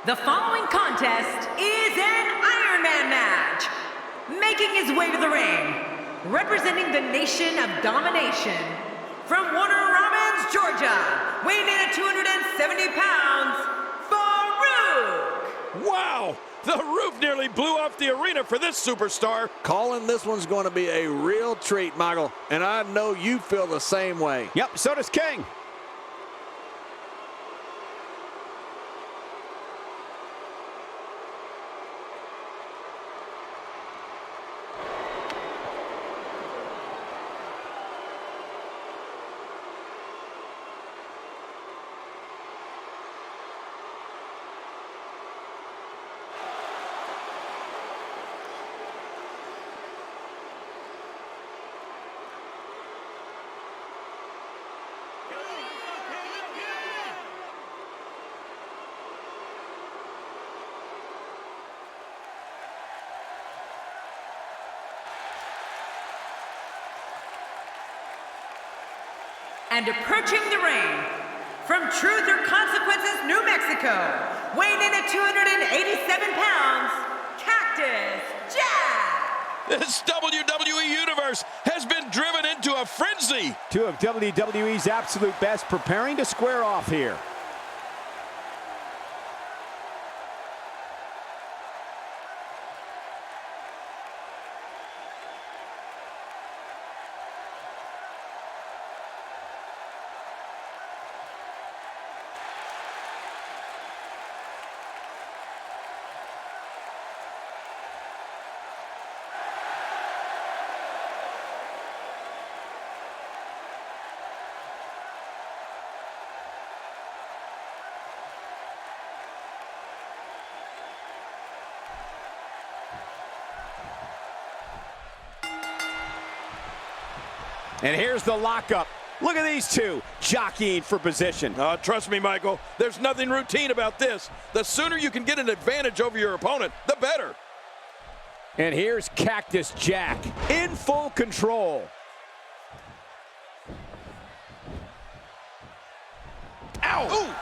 The following contest is an Iron Man match. Making his way to the ring, representing the nation of domination, from Warner Robins, Georgia, weighing in at 270 pounds, Faarooq. Wow! The roof nearly blew off the arena for this superstar. Calling this one's going to be a real treat, Michael, and I know you feel the same way. Yep, so does King. And approaching the ring, from Truth or Consequences, New Mexico, weighing in at 287 pounds, Cactus Jack. This WWE Universe has been driven into a frenzy. Two of WWE's absolute best preparing to square off here. And here's the lockup. Look at these two jockeying for position. Trust me, Michael, there's nothing routine about this. The sooner you can get an advantage over your opponent, the better. And here's Cactus Jack in full control. Ow! Ooh.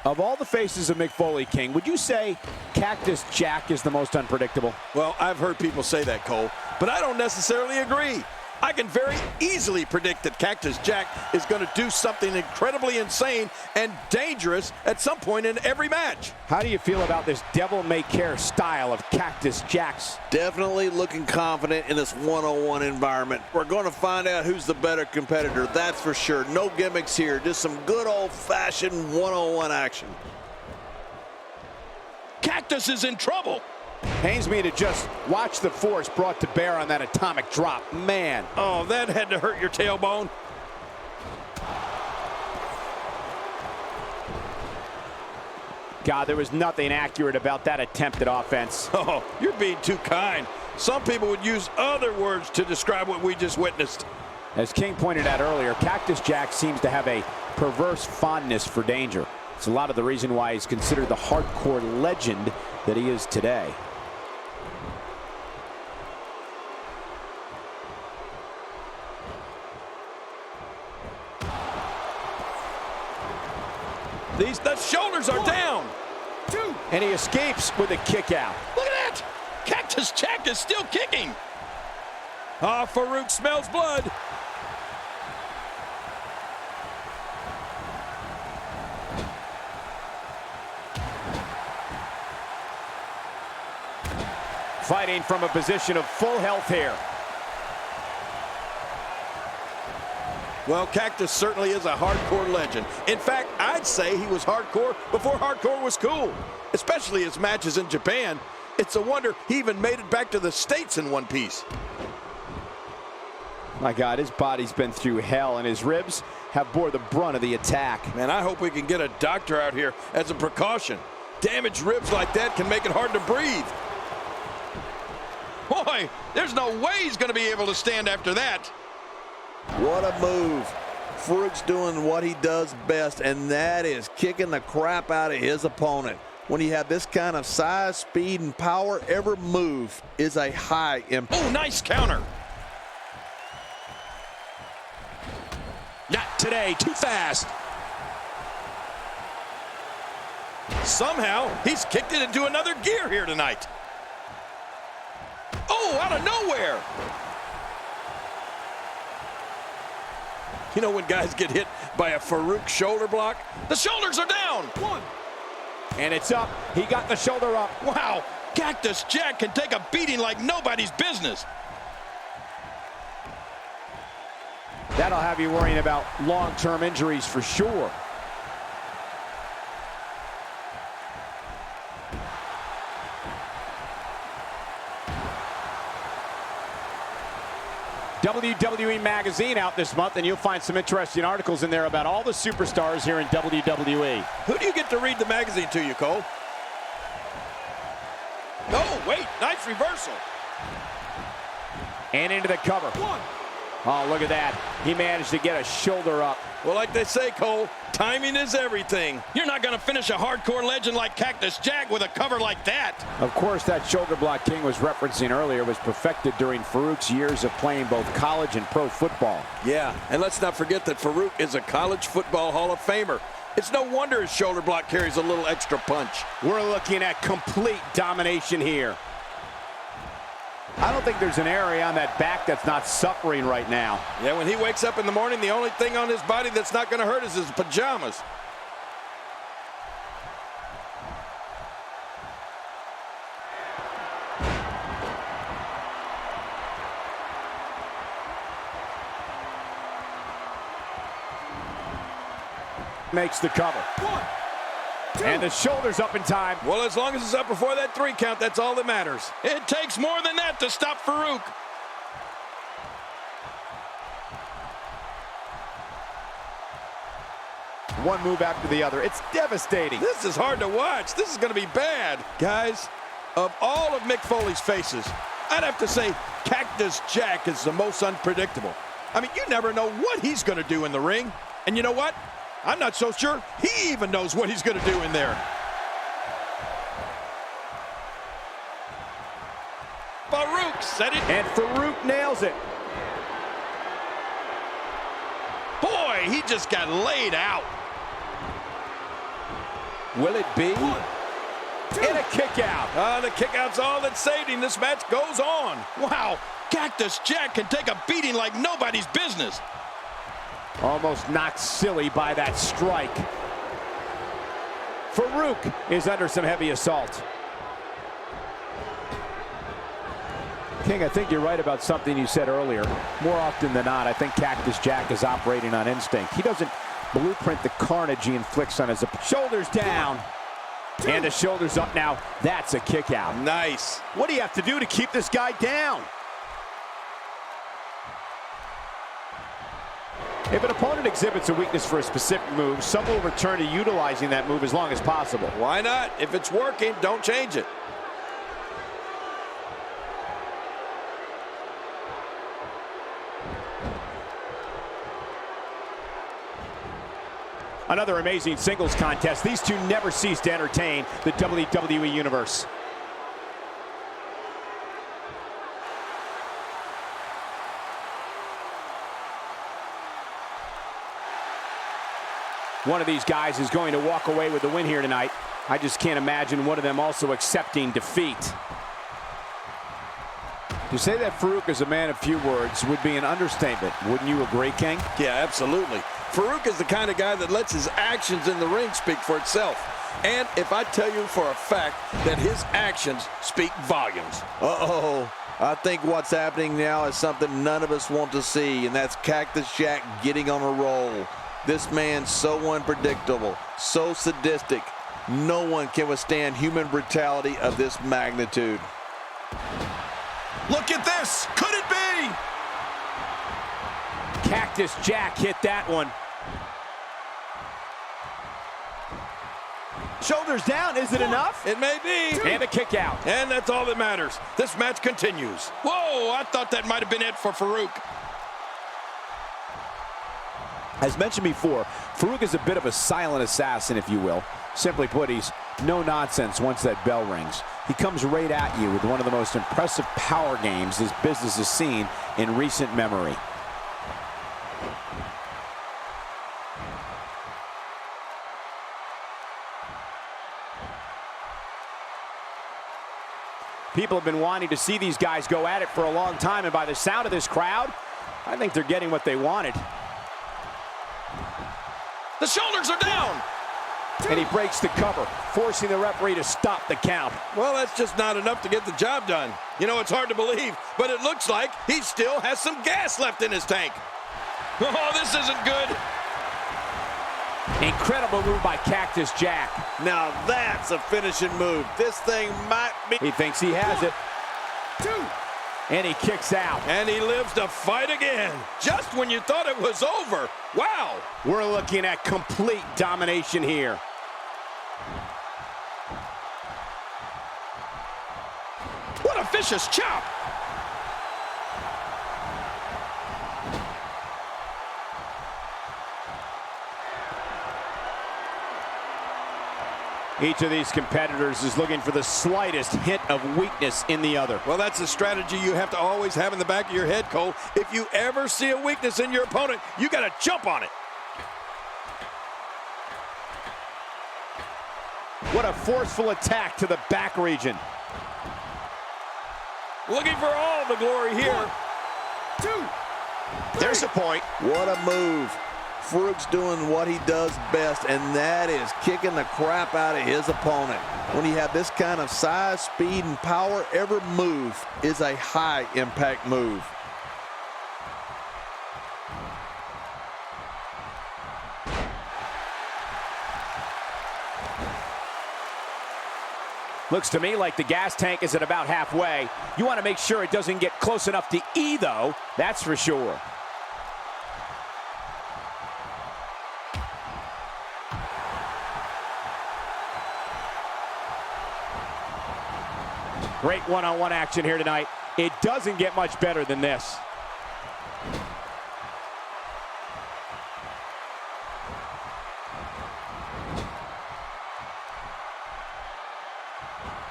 Of all the faces of Mick Foley, King, would you say Cactus Jack is the most unpredictable? Well, I've heard people say that, Cole, but I don't necessarily agree. I can very easily predict that Cactus Jack is going to do something incredibly insane and dangerous at some point in every match. How do you feel about this devil-may-care style of Cactus Jack's? Definitely looking confident in this one-on-one environment. We're going to find out who's the better competitor, that's for sure. No gimmicks here, just some good old-fashioned one-on-one action. Cactus is in trouble. Pains me to just watch the force brought to bear on that atomic drop. Man. Oh, that had to hurt your tailbone. God, there was nothing accurate about that attempt at offense. Oh, you're being too kind. Some people would use other words to describe what we just witnessed. As King pointed out earlier, Cactus Jack seems to have a perverse fondness for danger. It's a lot of the reason why he's considered the hardcore legend that he is today. The shoulders are down. Two. And he escapes with a kick out. Look at that. Cactus Jack is still kicking. Faarooq smells blood. Fighting from a position of full health here. Well, Cactus certainly is a hardcore legend. In fact, I'd say he was hardcore before hardcore was cool, especially his matches in Japan. It's a wonder he even made it back to the States in one piece. My God, his body's been through hell, and his ribs have bore the brunt of the attack. Man, I hope we can get a doctor out here as a precaution. Damaged ribs like that can make it hard to breathe. Boy, there's no way he's going to be able to stand after that. What a move. Faarooq's doing what he does best, and that is kicking the crap out of his opponent. When you have this kind of size, speed, and power, every move is a high impact. Oh, nice counter. today. Too fast. Somehow, he's kicked it into another gear here tonight. Oh, out of nowhere. You know when guys get hit by a Faarooq shoulder block? The shoulders are down. One. And it's up. He got the shoulder up. Wow, Cactus Jack can take a beating like nobody's business. That'll have you worrying about long-term injuries for sure. WWE Magazine out this month, and you'll find some interesting articles in there about all the superstars here in WWE. Who do you get to read the magazine to you, Cole? Oh, wait, nice reversal. And into the cover. One. Oh, look at that. He managed to get a shoulder up. Well, like they say, Cole, timing is everything. You're not going to finish a hardcore legend like Cactus Jack with a cover like that. Of course, that shoulder block King was referencing earlier was perfected during Faarooq's years of playing both college and pro football. Yeah, and let's not forget that Faarooq is a college football Hall of Famer. It's no wonder his shoulder block carries a little extra punch. We're looking at complete domination here. I don't think there's an area on that back that's not suffering right now. Yeah, when he wakes up in the morning, the only thing on his body that's not going to hurt is his pajamas. Makes the cover. One, two. And the shoulder's up in time. Well, as long as it's up before that 3 count, that's all that matters. It takes more than that to stop Faarooq. One move after the other. It's devastating. This is hard to watch. This is going to be bad. Guys, of all of Mick Foley's faces, I'd have to say Cactus Jack is the most unpredictable. I mean, you never know what he's going to do in the ring. And you know what? I'm not so sure he even knows what he's going to do in there. Faarooq said it. And Faarooq nails it. Boy, he just got laid out. Will it be? One, two. And a kick out. The kick out's all that saved him. This match goes on. Wow, Cactus Jack can take a beating like nobody's business. Almost knocked silly by that strike. Faarooq is under some heavy assault. King, I think you're right about something you said earlier. More often than not, I think Cactus Jack is operating on instinct. He doesn't blueprint the carnage he inflicts on his opponent. Shoulders down. And the shoulders up now. That's a kick out. Nice. What do you have to do to keep this guy down? If an opponent exhibits a weakness for a specific move, some will return to utilizing that move as long as possible. Why not? If it's working, don't change it. Another amazing singles contest. These two never cease to entertain the WWE Universe. One of these guys is going to walk away with the win here tonight. I just can't imagine one of them also accepting defeat. To say that Faarooq is a man of few words would be an understatement. Wouldn't you agree, King? Yeah, absolutely. Faarooq is the kind of guy that lets his actions in the ring speak for itself. And if I tell you for a fact that his actions speak volumes. Uh-oh. I think what's happening now is something none of us want to see, and that's Cactus Jack getting on a roll. This man's so unpredictable, so sadistic. No one can withstand human brutality of this magnitude. Look at this. Could it be? Cactus Jack hit that one. Shoulders down. Is it enough? It may be. And a kick out. And that's all that matters. This match continues. Whoa, I thought that might have been it for Faarooq. As mentioned before, Faarooq is a bit of a silent assassin, if you will. Simply put, he's no nonsense once that bell rings. He comes right at you with one of the most impressive power games this business has seen in recent memory. People have been wanting to see these guys go at it for a long time, and by the sound of this crowd, I think they're getting what they wanted. The shoulders are down. And he breaks the cover, forcing the referee to stop the count. Well, that's just not enough to get the job done. You know, it's hard to believe, but it looks like he still has some gas left in his tank. Oh, this isn't good. Incredible move by Cactus Jack. Now that's a finishing move. This thing might be... He thinks he has it. 2. And he kicks out. And he lives to fight again, just when you thought it was over. Wow. We're looking at complete domination here. What a vicious chop. Each of these competitors is looking for the slightest hint of weakness in the other. Well, that's a strategy you have to always have in the back of your head, Cole. If you ever see a weakness in your opponent, you got to jump on it. What a forceful attack to the back region. Looking for all the glory here. 1, 2, 3. There's a point. What a move. Faarooq's doing what he does best, and that is kicking the crap out of his opponent. When you have this kind of size, speed, and power, every move is a high-impact move. Looks to me like the gas tank is at about halfway. You want to make sure it doesn't get close enough to E, though. That's for sure. Great one-on-one action here tonight. It doesn't get much better than this.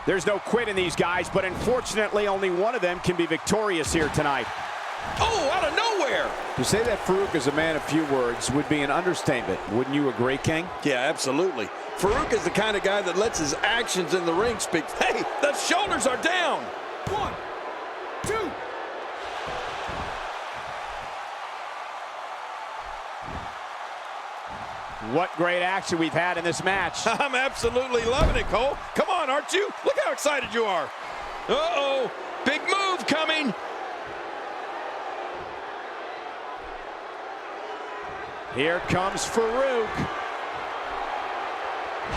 There's no quit in these guys, but unfortunately only one of them can be victorious here tonight. Oh, out of nowhere! To say that Faarooq is a man of few words would be an understatement. Wouldn't you agree, King? Yeah, absolutely. Faarooq is the kind of guy that lets his actions in the ring speak. Hey, the shoulders are down! 1, 2. What great action we've had in this match. I'm absolutely loving it, Cole. Come on, aren't you? Look how excited you are. Uh-oh, big move coming. Here comes Faarooq.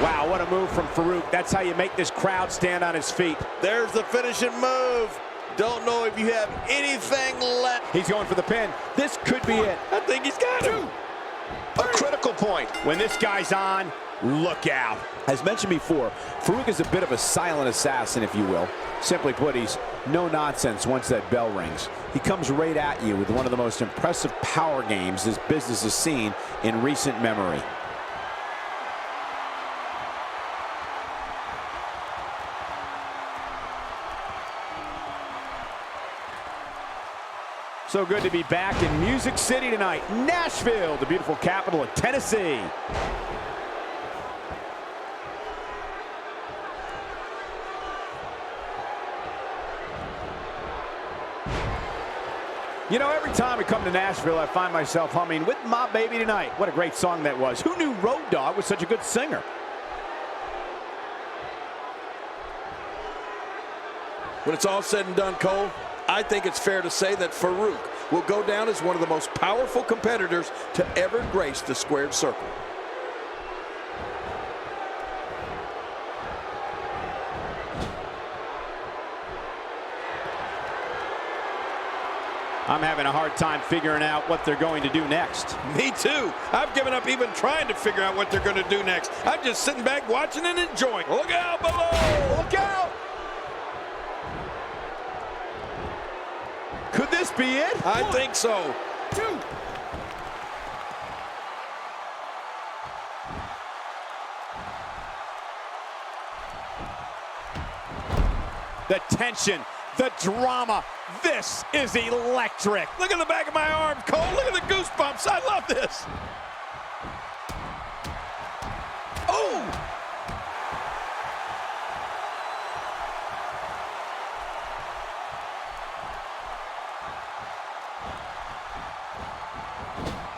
Wow, what a move from Faarooq. That's how you make this crowd stand on his feet. There's the finishing move. Don't know if you have anything left. He's going for the pin. This could be it. I think he's got him. A critical point. When this guy's on, look out. As mentioned before, Faarooq is a bit of a silent assassin, if you will. Simply put, he's no nonsense once that bell rings. He comes right at you with one of the most impressive power games this business has seen in recent memory. So good to be back in Music City tonight. Nashville, the beautiful capital of Tennessee. You know, every time we come to Nashville, I find myself humming With My Baby Tonight. What a great song that was. Who knew Road Dogg was such a good singer? When it's all said and done, Cole, I think it's fair to say that Faarooq will go down as one of the most powerful competitors to ever grace the squared circle. I'm having a hard time figuring out what they're going to do next. Me too. I've given up even trying to figure out what they're going to do next. I'm just sitting back watching and enjoying. Look out below! Look out! Could this be it? I think so. 2. The tension, the drama. This is electric. Look at the back of my arm, Cole. Look at the goosebumps. I love this. Oh!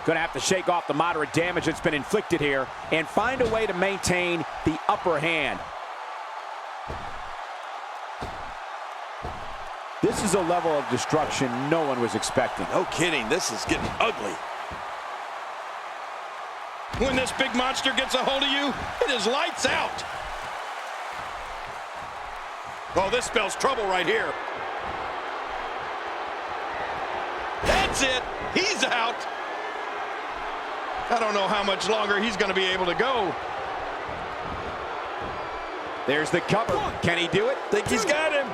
Gonna have to shake off the moderate damage that's been inflicted here and find a way to maintain the upper hand. This is a level of destruction no one was expecting. No kidding, this is getting ugly. When this big monster gets a hold of you, it is lights out. Oh, this spells trouble right here. That's it. He's out. I don't know how much longer he's going to be able to go. There's the cover. Can he do it? Think he's got him.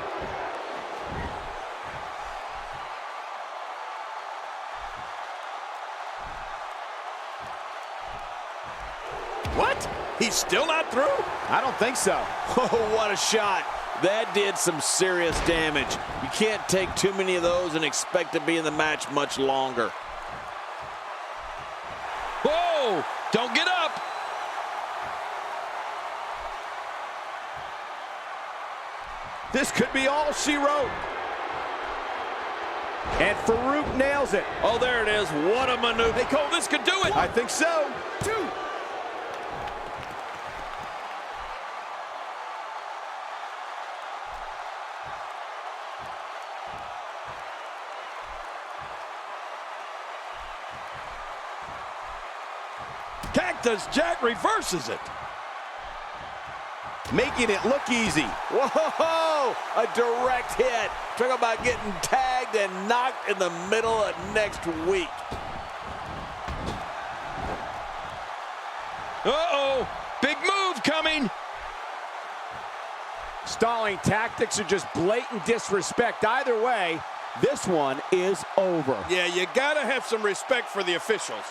What? He's still not through? I don't think so. Oh, what a shot. That did some serious damage. You can't take too many of those and expect to be in the match much longer. Whoa! Don't get up! This could be all she wrote. And Faarooq nails it. Oh, there it is. What a maneuver. Hey, Cole, this could do it! I think so. 2. Cactus Jack reverses it. Making it look easy. Whoa! A direct hit. Talk about getting tagged and knocked in the middle of next week. Uh-oh! Big move coming! Stalling tactics or just blatant disrespect. Either way, this one is over. Yeah, you gotta have some respect for the officials.